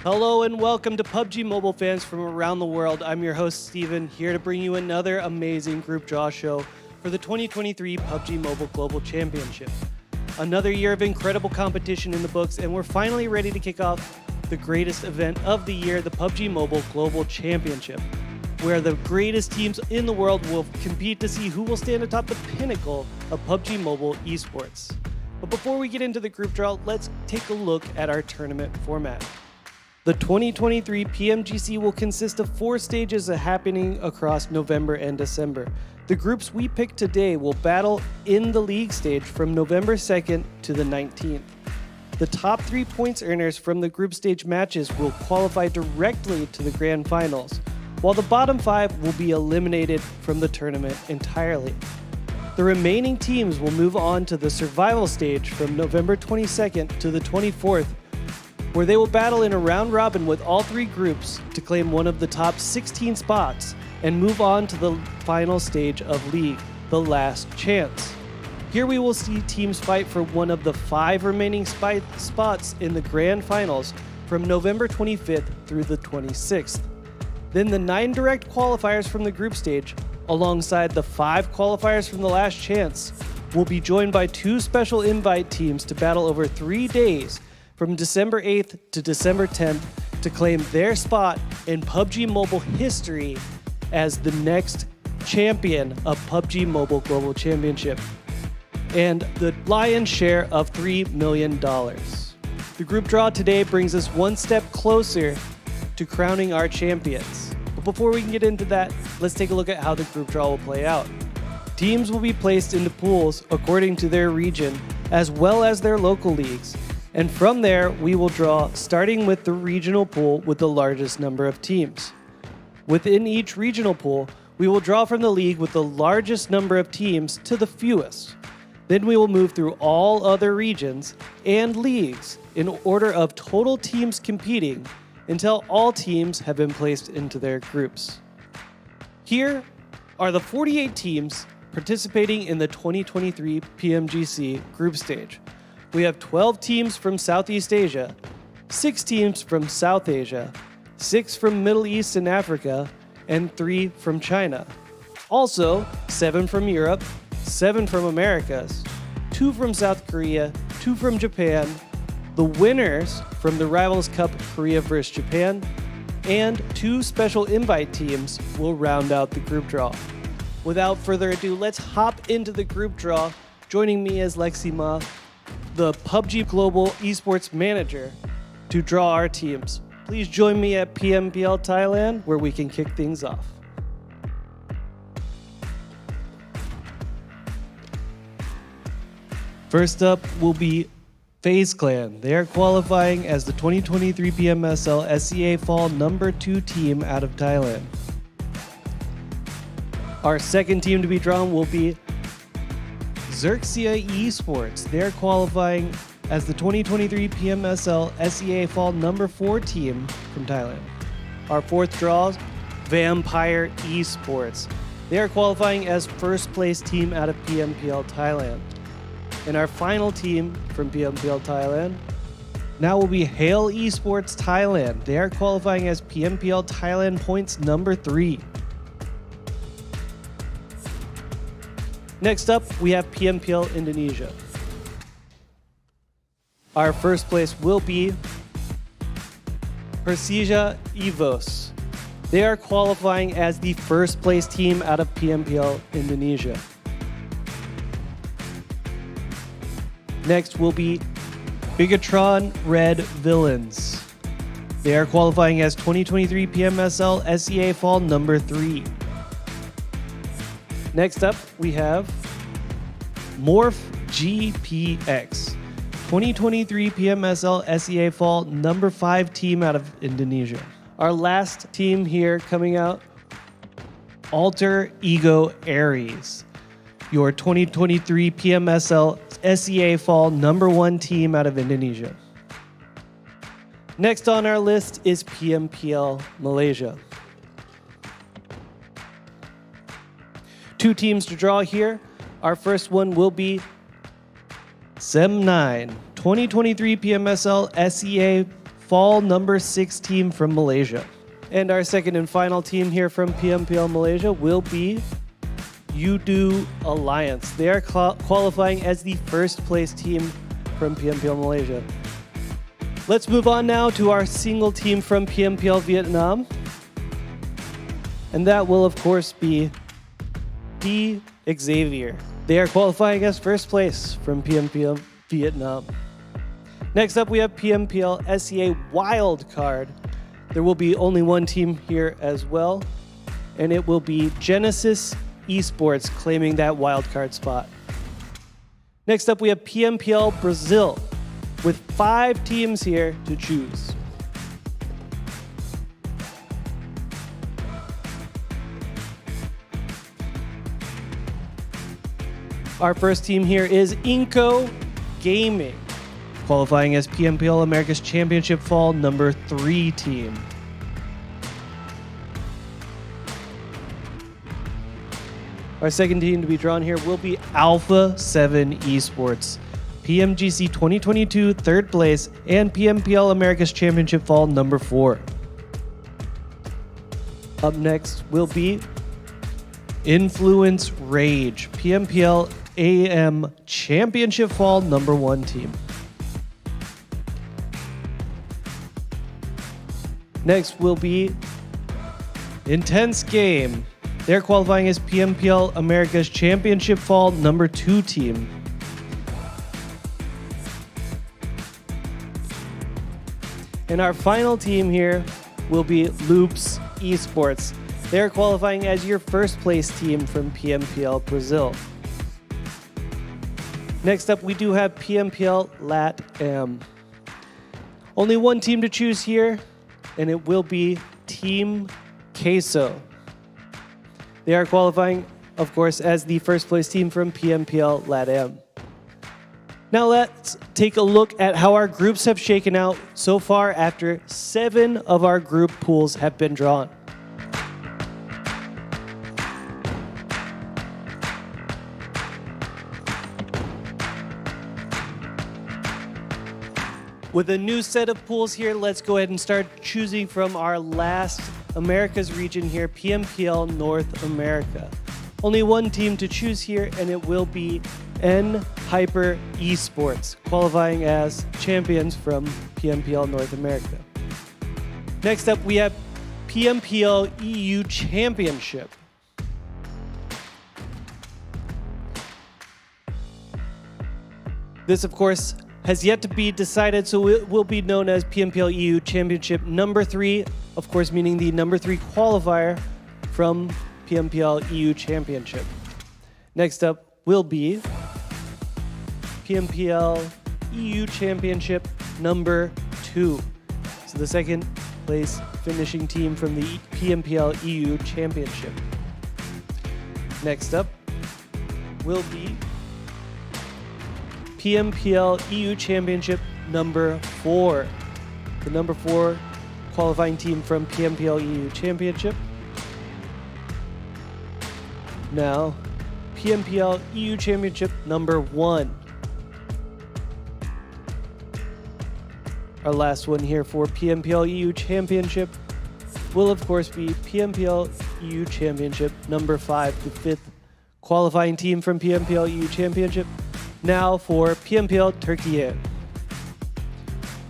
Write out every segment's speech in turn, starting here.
Hello and welcome to PUBG Mobile fans from around the world. I'm your host, Steven, here to bring you another amazing group draw show for the 2023 PUBG Mobile Global Championship. Another year of incredible competition in the books, and we're finally ready to kick off the greatest event of the year, the PUBG Mobile Global Championship, where the greatest teams in the world will compete to see who will stand atop the pinnacle of PUBG Mobile esports. But before we get into the group draw, let's take a look at our tournament format. The 2023 PMGC will consist of 4 stages happening across November and December. The groups we picked today will battle in the league stage from November 2nd to the 19th. The top 3 points earners from the group stage matches will qualify directly to the grand finals, while the bottom 5 will be eliminated from the tournament entirely. The remaining teams will move on to the survival stage from November 22nd to the 24th, where they will battle in a round robin with all 3 groups to claim one of the top 16 spots and move on to the final stage of League, the last chance. Here we will see teams fight for one of the 5 remaining spots in the grand finals from November 25th through the 26th. Then the 9 direct qualifiers from the group stage, alongside the 5 qualifiers from the last chance, will be joined by 2 special invite teams to battle over 3 days from December 8th to December 10th to claim their spot in PUBG Mobile history as the next champion of PUBG Mobile Global Championship, and the lion's share of $3 million. The group draw today brings us one step closer to crowning our champions. But before we can get into that, let's take a look at how the group draw will play out. Teams will be placed into pools according to their region as well as their local leagues. And from there, we will draw, starting with the regional pool with the largest number of teams. Within each regional pool, we will draw from the league with the largest number of teams to the fewest. Then we will move through all other regions and leagues in order of total teams competing until all teams have been placed into their groups. Here are the 48 teams participating in the 2023 PMGC group stage. We have 12 teams from Southeast Asia, 6 teams from South Asia, 6 from Middle East and Africa, and 3 from China. Also, 7 from Europe, 7 from Americas, 2 from South Korea, 2 from Japan, the winners from the Rivals Cup Korea vs. Japan, and 2 special invite teams will round out the group draw. Without further ado, let's hop into the group draw. Joining me is Lexi Ma, the PUBG Global Esports Manager, to draw our teams. Please join me at PMPL Thailand, where we can kick things off. First up will be FaZe Clan. They are qualifying as the 2023 PMSL SEA Fall number 2 team out of Thailand. Our second team to be drawn will be Xerxia Esports. They're qualifying as the 2023 PMSL SEA Fall number 4 team from Thailand. Our fourth draw, Vampire Esports. They are qualifying as first place team out of PMPL Thailand. And our final team from PMPL Thailand now will be Hail Esports Thailand. They are qualifying as PMPL Thailand points number 3. Next up, we have PMPL Indonesia. Our first place will be Persija Evos. They are qualifying as the first place team out of PMPL Indonesia. Next will be Bigatron Red Villains. They are qualifying as 2023 PMSL SEA Fall number 3. Next up, we have Morph GPX, 2023 PMSL SEA Fall number 5 team out of Indonesia. Our last team here coming out, Alter Ego Aries, your 2023 PMSL SEA Fall number 1 team out of Indonesia. Next on our list is PMPL Malaysia. 2 teams to draw here. Our first one will be Sem9, 2023 PMSL SEA Fall number 6 team from Malaysia. And our second and final team here from PMPL Malaysia will be Udu Alliance. They are qualifying as the first place team from PMPL Malaysia. Let's move on now to our single team from PMPL Vietnam. And that will, of course, be D Xavier. They are qualifying as first place from PMPL Vietnam. Next up, we have PMPL SEA Wildcard. There will be only one team here as well, and it will be Genesis Esports claiming that wildcard spot. Next up, we have PMPL Brazil with 5 teams here to choose. Our first team here is Inco Gaming, qualifying as PMPL America's Championship Fall number 3 team. Our second team to be drawn here will be Alpha 7 Esports, PMGC 2022 third place, and PMPL America's Championship Fall number 4. Up next will be Influence Rage, PMPL AM Championship Fall number 1 team. Next will be Intense Game. They're qualifying as PMPL America's Championship Fall number 2 team. And our final team here will be Loops Esports. They're qualifying as your first place team from PMPL Brazil. Next up, we do have PMPL LATAM. Only one team to choose here, and it will be Team Queso. They are qualifying, of course, as the first place team from PMPL LATAM. Now let's take a look at how our groups have shaken out so far after 7 of our group pools have been drawn. With a new set of pools here, let's go ahead and start choosing from our last America's region here, PMPL North America. Only one team to choose here, and it will be N Hyper Esports, qualifying as champions from PMPL North America. Next up, we have PMPL EU Championship. This, of course, has yet to be decided, so it will be known as PMPL EU Championship number 3, of course, meaning the number 3 qualifier from PMPL EU Championship. Next up will be PMPL EU Championship number 2. So the second place finishing team from the PMPL EU Championship. Next up will be PMPL EU Championship number 4. The number 4 qualifying team from PMPL EU Championship. Now, PMPL EU Championship number 1. Our last one here for PMPL EU Championship will, of course, be PMPL EU Championship number 5, the 5th qualifying team from PMPL EU Championship. Now for PMPL Turkey.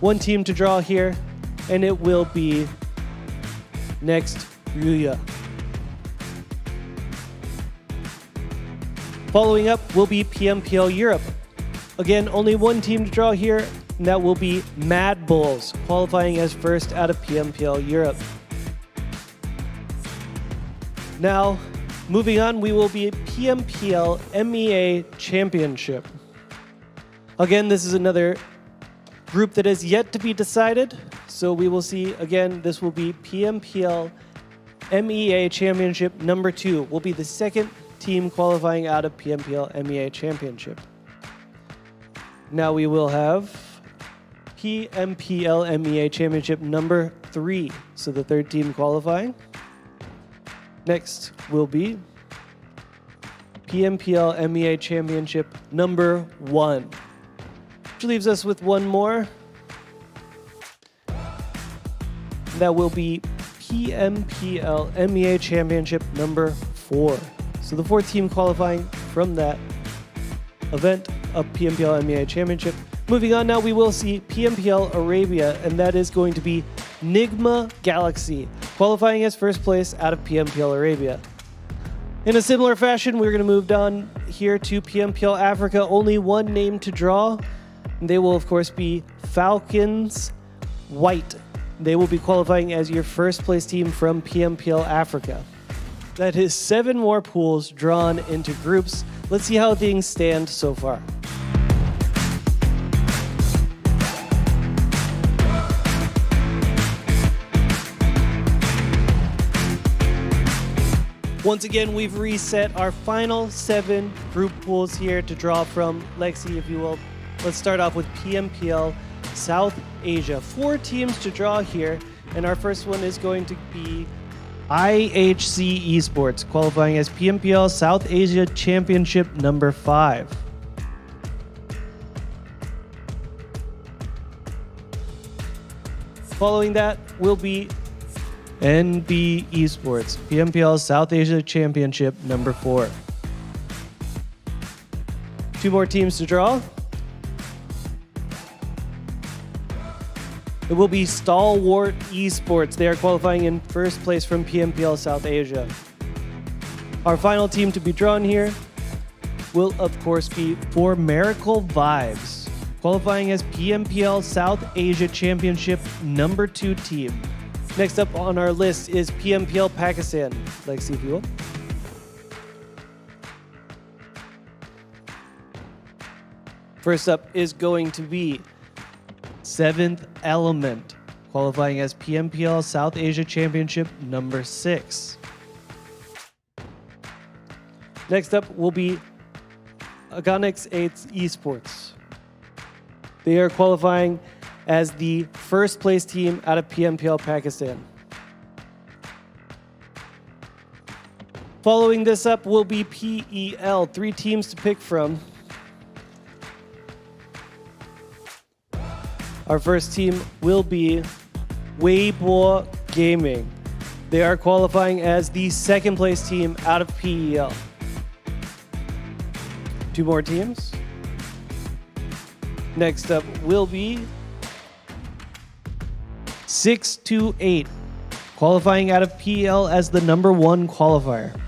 One team to draw here, and it will be Next Rüya. Following up will be PMPL Europe. Again, only one team to draw here, and that will be Mad Bulls, qualifying as first out of PMPL Europe. Now, moving on, we will be PMPL MEA Championship. Again, this is another group that is yet to be decided, so we will see, again, this will be PMPL MEA Championship number 2. Will be the second team qualifying out of PMPL MEA Championship. Now we will have PMPL MEA Championship number 3, so the third team qualifying. Next will be PMPL MEA Championship number 1. Which leaves us with one more. That will be PMPL MEA Championship number 4. So the fourth team qualifying from that event of PMPL MEA Championship. Moving on now, we will see PMPL Arabia, and that is going to be Nigma Galaxy, qualifying as first place out of PMPL Arabia. In a similar fashion, we're going to move on here to PMPL Africa. Only one name to draw. They will, of course, be Falcons White. They will be qualifying as your first place team from PMPL Africa. That is 7 more pools drawn into groups. Let's see how things stand so far. Once again, we've reset our final 7 group pools here to draw from. Lexi, if you will. Let's start off with PMPL South Asia. 4 teams to draw here, and our first one is going to be IHC Esports, qualifying as PMPL South Asia Championship number 5. Following that will be NB Esports, PMPL South Asia Championship number 4. 2 more teams to draw. It will be Stalwart Esports. They are qualifying in first place from PMPL South Asia. Our final team to be drawn here will, of course, be For Miracle Vibes, qualifying as PMPL South Asia Championship number 2 team. Next up on our list is PMPL Pakistan. Lexi, if you will. First up is going to be 7th Element, qualifying as PMPL South Asia Championship number 6. Next up will be Agonix 8 Esports. They are qualifying as the first place team out of PMPL Pakistan. Following this up will be PEL, 3 teams to pick from. Our first team will be Weibo Gaming. They are qualifying as the second place team out of PEL. 2 more teams. Next up will be 628, qualifying out of PEL as the number 1 qualifier.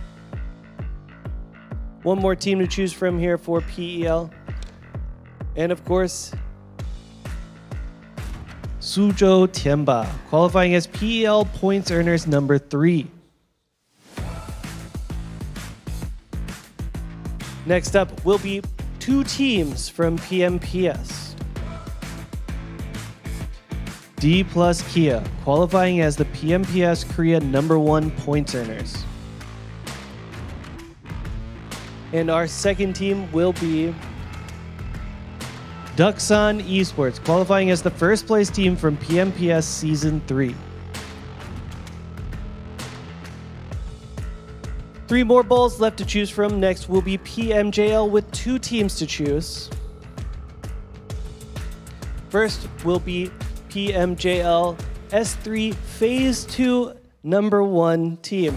1 more team to choose from here for PEL. And of course, Suzhou Tianba, qualifying as PEL points earners number 3. Next up will be 2 teams from PMPS. D plus Kia, qualifying as the PMPS Korea number 1 points earners. And our second team will be Duxon Esports, qualifying as the first place team from PMPS Season 3. 3 more balls left to choose from. Next will be PMJL with 2 teams to choose. First will be PMJL S3 Phase 2 number 1 team.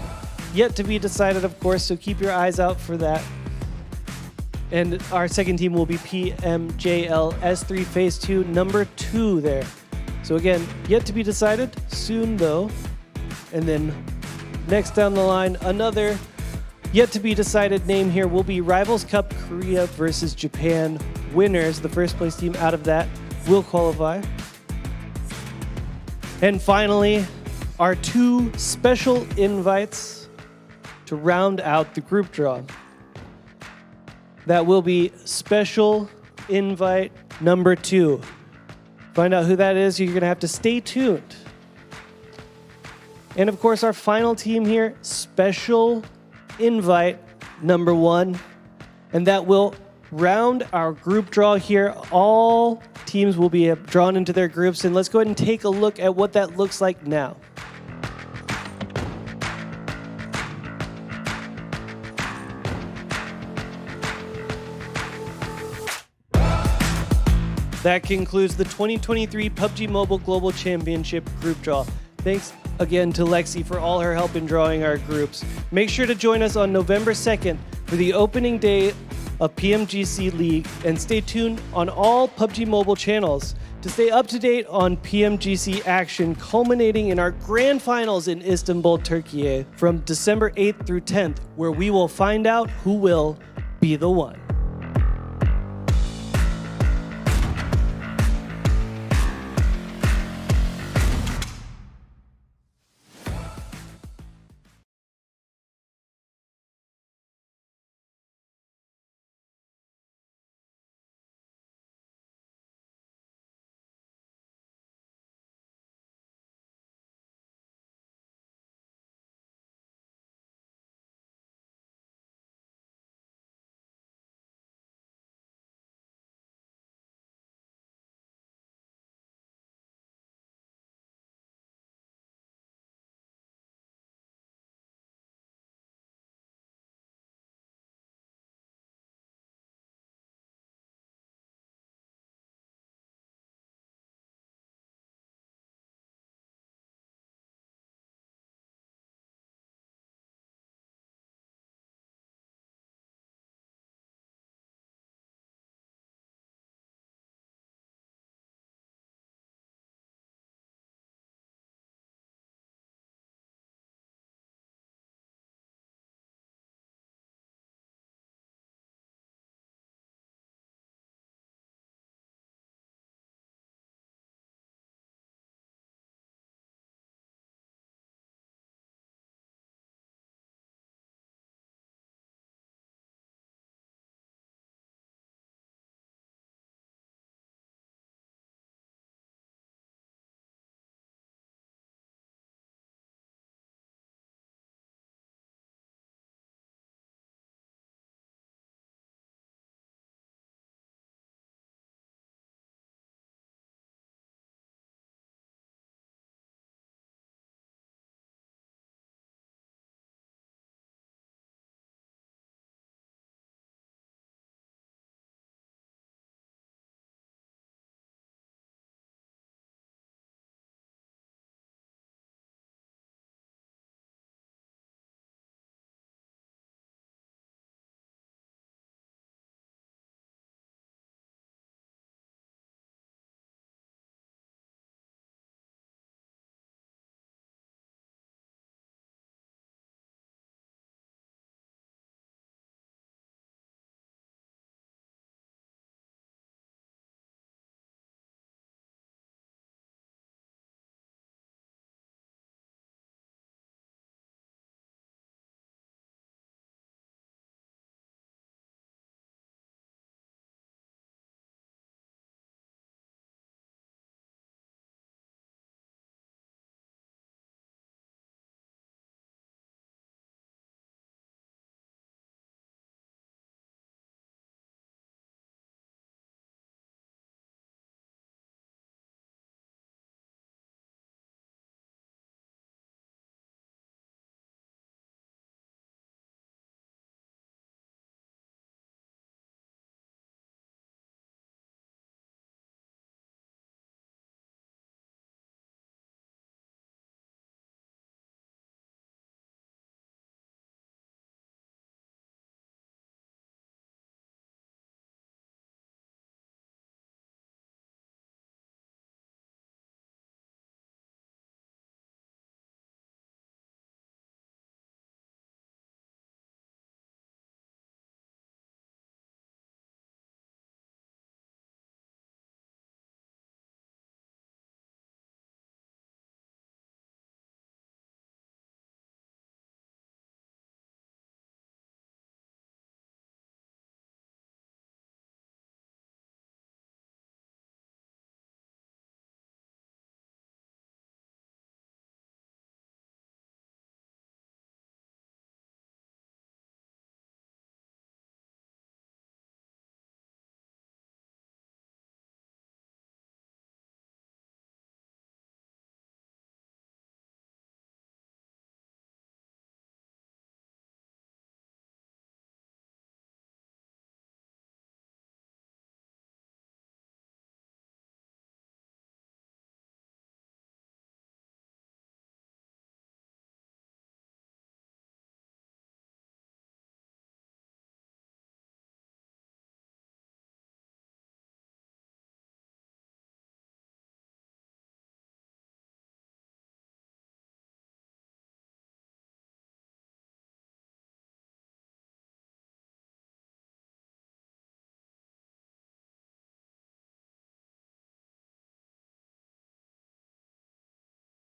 Yet to be decided, of course, so keep your eyes out for that. And our second team will be PMJL S3 Phase 2 number 2 there. So again, yet to be decided, soon though. And then next down the line, another yet to be decided name here will be Rivals Cup Korea versus Japan winners. The first place team out of that will qualify. And finally, our 2 special invites to round out the group draw. That will be special invite number 2. Find out who that is, you're going to have to stay tuned. And of course, our final team here, special invite number 1. And that will round our group draw here. All teams will be drawn into their groups, and let's go ahead and take a look at what that looks like now. That concludes the 2023 PUBG Mobile Global Championship group draw. Thanks again to Lexi for all her help in drawing our groups. Make sure to join us on November 2nd for the opening day of PMGC League, and stay tuned on all PUBG Mobile channels to stay up to date on PMGC action culminating in our grand finals in Istanbul, Turkey from December 8th through 10th, where we will find out who will be the one.